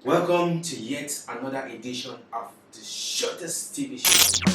Welcome to yet another edition of the shortest TV show.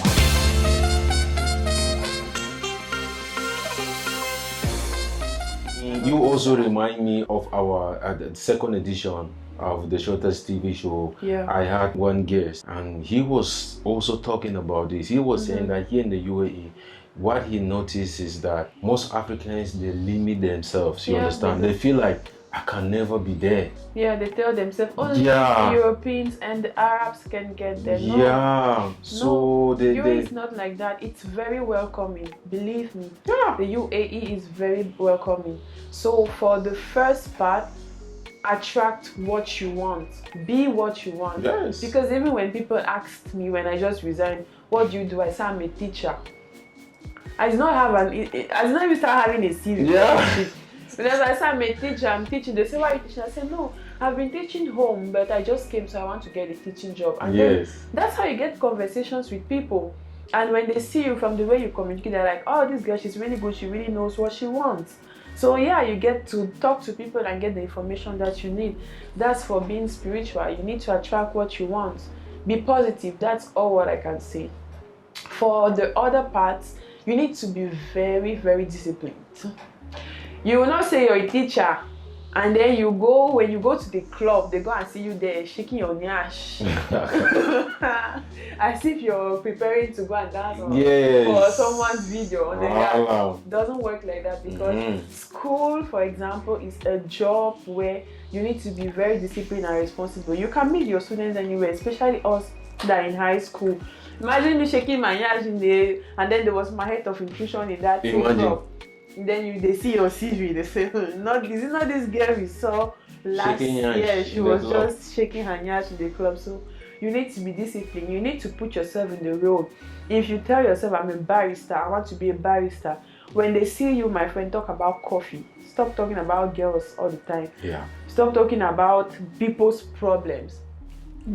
You also remind me of our the second edition of the shortest TV show. Yeah. I had one guest and he was also talking about this. He was saying that here in the UAE, what he noticed is that most Africans, they limit themselves. You understand? They feel like, I can never be there. Yeah, they tell themselves, oh, the Europeans and the Arabs can get there. No, yeah. So UAE is not like that. It's very welcoming. Believe me. Yeah. The UAE is very welcoming. So for the first part, attract what you want. Be what you want. Yes. Because even when people asked me when I just resigned, what do you do? I said, I'm a teacher. I did not even start having a CV. Yeah. Because I said I'm a teacher, I'm teaching. They say, why are you teaching? I said, no, I've been teaching home, but I just came, so I want to get a teaching job. And then that's how you get conversations with people. And when they see you from the way you communicate, they're like, oh, this girl, she's really good, she really knows what she wants. So yeah, you get to talk to people and get the information that you need. That's for being spiritual. You need to attract what you want. Be positive. That's all what I can say. For the other parts, you need to be very, very disciplined. You will not say you're a teacher and then when you go to the club, they go and see you there shaking your nyash. As if you're preparing to go and dance for someone's video on the yacht. It doesn't work like that because school, for example, is a job where you need to be very disciplined and responsible. You can meet your students anywhere, especially us that are in high school. Imagine me shaking my nyash and then there was my head of inclusion in that club. Then they see your CV, they say, is it not this girl we saw last year? She was just shaking her nyash in the club. So you need to be disciplined. You need to put yourself in the role. If you tell yourself, I'm a barrister, I want to be a barrister, when they see you, my friend, talk about coffee. Stop talking about girls all the time. Yeah. Stop talking about people's problems.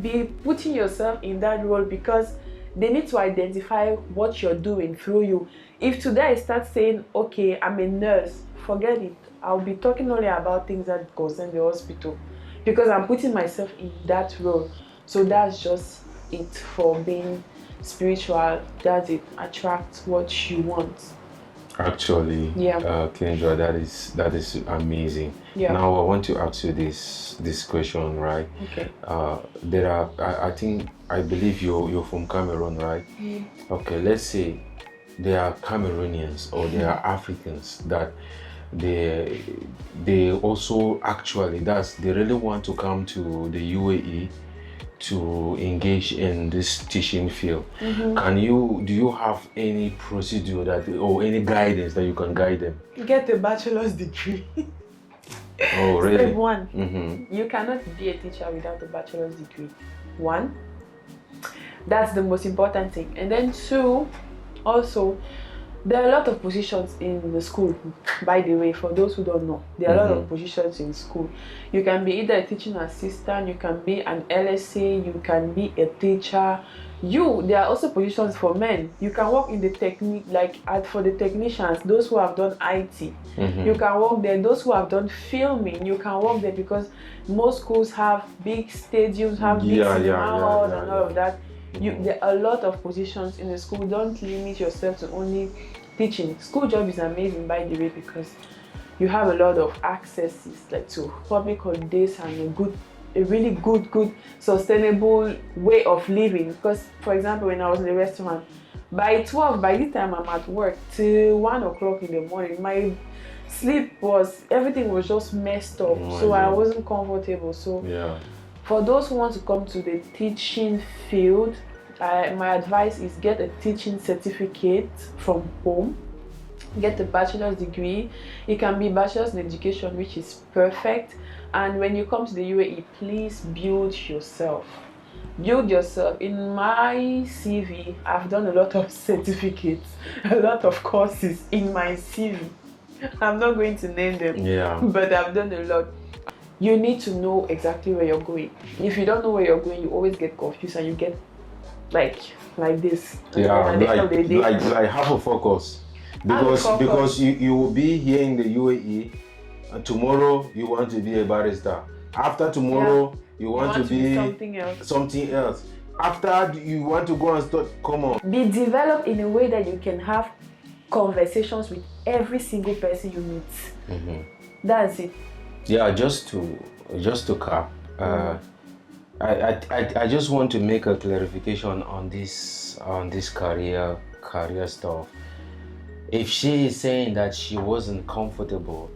Be putting yourself in that role because they need to identify what you're doing through you. If today I start saying, okay, I'm a nurse, forget it. I'll be talking only about things that concern the hospital because I'm putting myself in that role. So that's just it for being spiritual. That's it. Attract what you want. Actually, Kendra, that is amazing. Yeah. Now I want to ask you this question, right? Okay. There are, I believe you're from Cameroon, right? Mm. Okay, let's say there are Cameroonians or there are Africans that they also actually they really want to come to the UAE to engage in this teaching field. Do you have any procedure or any guidance that you can guide them? Get a bachelor's degree. Oh, really? Step one. You cannot be a teacher without a bachelor's degree. One, that's the most important thing. And then two, also, there are a lot of positions in the school, by the way, for those who don't know. There are a lot of positions in school. You can be either a teaching assistant, you can be an LSA, you can be a teacher. There are also positions for men. You can work in the technique, for the technicians, those who have done IT. You can work there. Those who have done filming, you can work there because most schools have big stadiums, have big cinema halls and all of that. There are a lot of positions in the school. Don't limit yourself to only teaching. School job is amazing, by the way, because you have a lot of accesses to public holidays and a really good sustainable way of living. Because, for example, when I was in the restaurant, by this time I'm at work till 1 o'clock in the morning, my everything was just messed up. So I wasn't comfortable. So for those who want to come to the teaching field, my advice is get a teaching certificate from home. Get a bachelor's degree. It can be bachelor's in education, which is perfect. And when you come to the UAE, please build yourself. Build yourself. In my CV, I've done a lot of certificates, a lot of courses in my CV. I'm not going to name them, but I've done a lot. You need to know exactly where you're going. If you don't know where you're going, you always get confused and you get like this. Like have a focus. Because you will be here in the UAE and tomorrow you want to be a barrister. After tomorrow You want to be something else. Something else. After you want to go and start, come on. Be developed in a way that you can have conversations with every single person you meet. That's it. Yeah, just to cap. I just want to make a clarification on this career stuff. If she is saying that she wasn't comfortable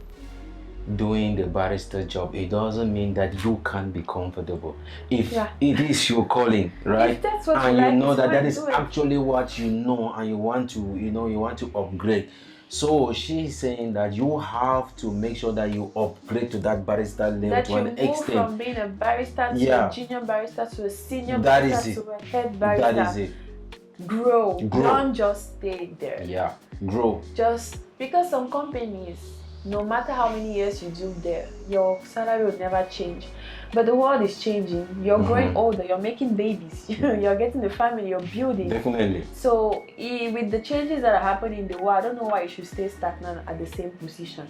doing the barrister job, it doesn't mean that you can't be comfortable. If it is your calling, right? If that's what and you you like, know that is do it. actually what you know, and you want to upgrade. So she's saying that you have to make sure that you upgrade to that barrister level that to an you move extent. from being a barrister to a junior barrister to a senior That barrister is to a head barrister. That is it. Grow. Don't just stay there. Yeah, grow. Just because some companies, no matter how many years you do there, your salary will never change. But the world is changing. You're growing older. You're making babies. You're getting a family. You're building. Definitely. So with the changes that are happening in the world, I don't know why you should stay stagnant at the same position.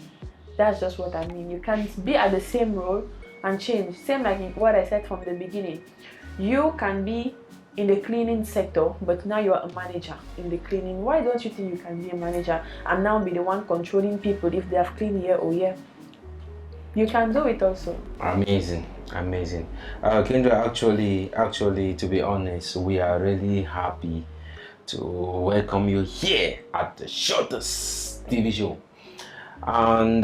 That's just what I mean. You can't be at the same role and change. Same like what I said from the beginning. You can be in the cleaning sector, but now you're a manager in the cleaning. Why don't you think you can be a manager and now be the one controlling people if they have cleaned here or here? You can do it also. Amazing. Kendra, actually, to be honest, we are really happy to welcome you here at the shortest TV show. And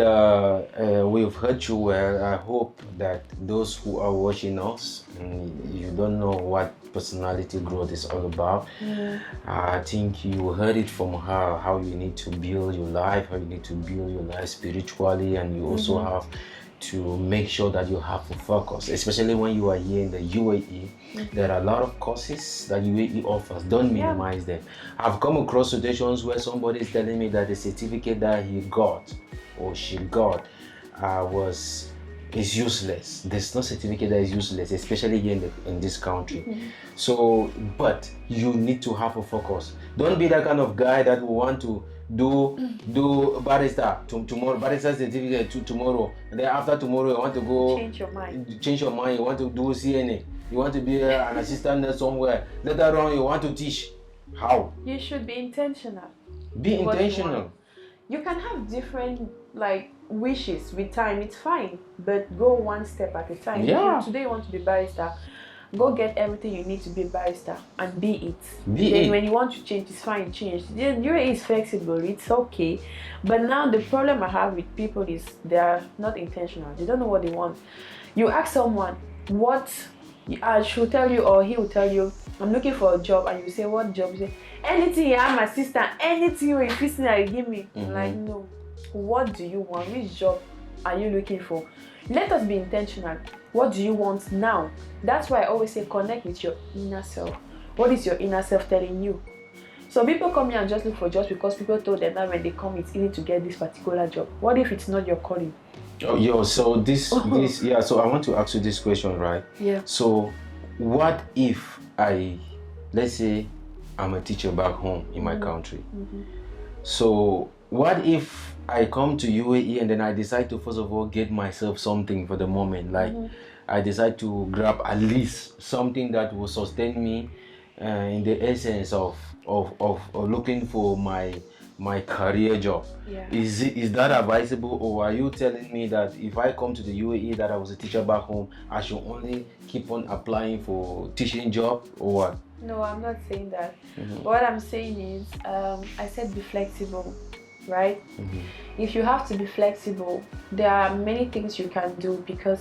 we've heard you well. I hope that those who are watching us, you don't know what personality growth is all about. I think you heard it from her, how you need to build your life, how you need to build your life spiritually, and you also have to make sure that you have a focus, especially when you are here in the UAE. There are a lot of courses that UAE offers. Don't minimize them. I've come across situations where somebody is telling me that the certificate that he got or she got is useless. There's no certificate that is useless, especially here in this country. So, but you need to have a focus. Don't be that kind of guy that will want to do barrister tomorrow, barrister certificate tomorrow, and then after tomorrow you want to go change your mind. You want to do CNA, you want to be an assistant nurse somewhere, later on you want to teach. How? You should be intentional. Be intentional. You can have different wishes with time, it's fine, but go one step at a time. If today you want to be barrister, go get everything you need to be a barrister and be it. Then when you want to change, it's fine, change. The UAE is flexible, it's okay. But now the problem I have with people is they are not intentional. They don't know what they want. You ask someone what I should tell you, or he will tell you, I'm looking for a job, and you say, what job? You say, anything, I'm my sister, anything you're interested in, you give me. Like, no. What do you want? Which job are you looking for? Let us be intentional. What do you want now? That's why I always say connect with your inner self. What is your inner self telling you? So people come here and just look for jobs because people told them that when they come it's easy to get this particular job. What if it's not your calling? So so I want to ask you this question, right? So what if let's say I'm a teacher back home in my country. So what if I come to UAE and then I decide to first of all get myself something for the moment, like I decide to grab at least something that will sustain me in the essence of looking for my career job. Is that advisable, or are you telling me that if I come to the UAE that I was a teacher back home, I should only keep on applying for teaching job, or what? No, I'm not saying that. What I'm saying is I said be flexible, right? If you have to be flexible, there are many things you can do, because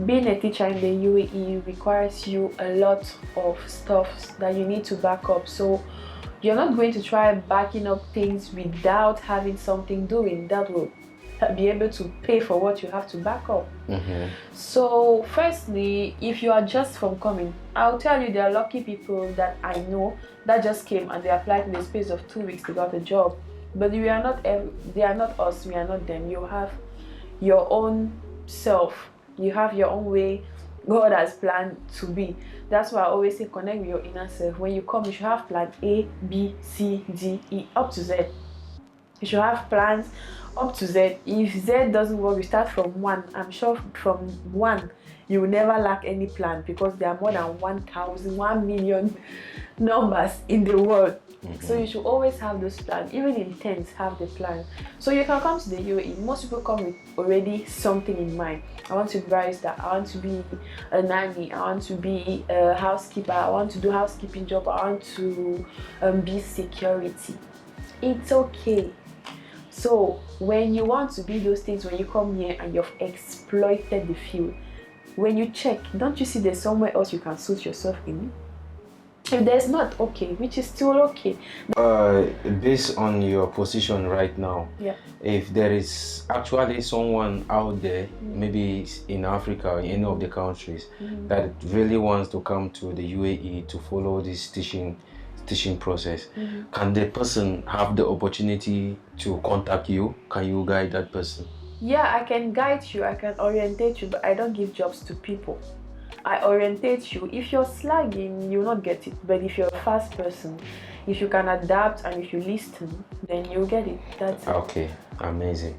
being a teacher in the UAE requires you a lot of stuff that you need to back up. So you're not going to try backing up things without having something doing that will be able to pay for what you have to back up. So firstly, if you are just from coming, I'll tell you there are lucky people that I know that just came and they applied in the space of 2 weeks to get a job. But they are not us, we are not them. You have your own self, you have your own way God has planned to be. That's why I always say connect with your inner self. When you come, you should have plan A, B, C, D, E, up to Z. You should have plans up to Z. If Z doesn't work, you start from 1. I'm sure from 1 you will never lack any plan, because there are more than 1,000, 1 million numbers in the world. So you should always have those plans. Even in tents, have the plan. So you can come to the UAE. Most people come with already something in mind. I want to be barista, I want to be a nanny, I want to be a housekeeper, I want to do housekeeping job, I want to be security. It's okay. So when you want to be those things, when you come here and you've exploited the field, when you check, don't you see there's somewhere else you can suit yourself in? If there's not, okay, which is still okay. Based on your position right now, Yeah. if there is actually someone out there, maybe in Africa or in any of the countries, that really wants to come to the UAE to follow this teaching process, can the person have the opportunity to contact you? Can you guide that person? Yeah, I can guide you, I can orientate you, but I don't give jobs to people. I orientate you. If you're slagging, you'll not get it. But if you're a fast person, if you can adapt and if you listen, then you'll get it. That's it. Okay, amazing.